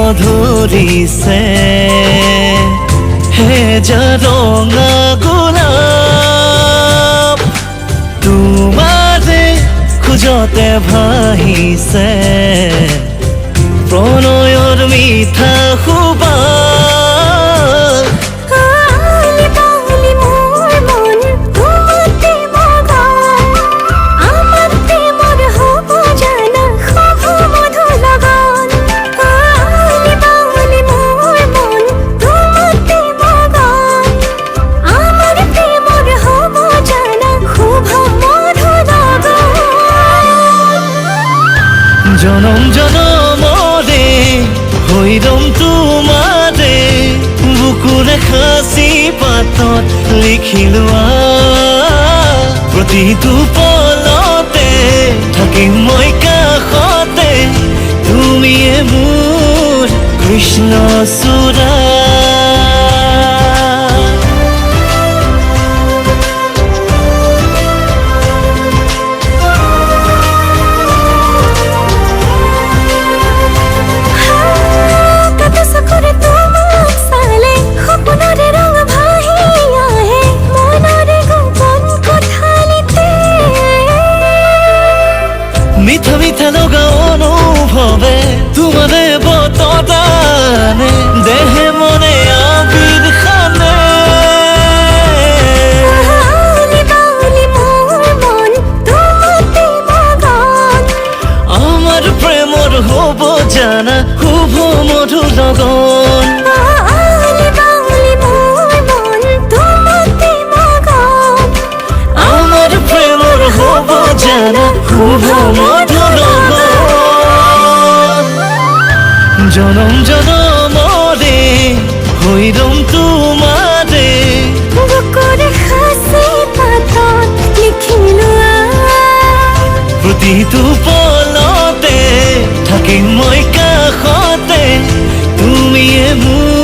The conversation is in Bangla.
মধুৰিছে হে ৰঙা গোলাপ তোমাৰে খোজতে ভাহিছে প্ৰণয়ৰ মিঠা সুবাস জনম জনমৰে হৈৰম তোমাৰে বুকুৰে সাঁচি পাতত লিখিলোৱা প্ৰতিটো পলতে থাকিম মই কাষতে তুমিয়ে মোৰ কৃষ্ণ চূড়া মিঠা মিঠা লগা অনুভবে তোমারে বতদানে দেহে মনে আবির খানে আমার প্রেমর হব জানা শুভ মধুর লগন আমার প্রেমর হব জানা শুভ মধুর লগন জনম জনমৰে হৈৰম তোমাৰে বুকুৰে সাঁচি পাতত লিখিলোৱা প্ৰতিটো পলতে থাকিম মই কাষতে তুমিয়ে মোৰ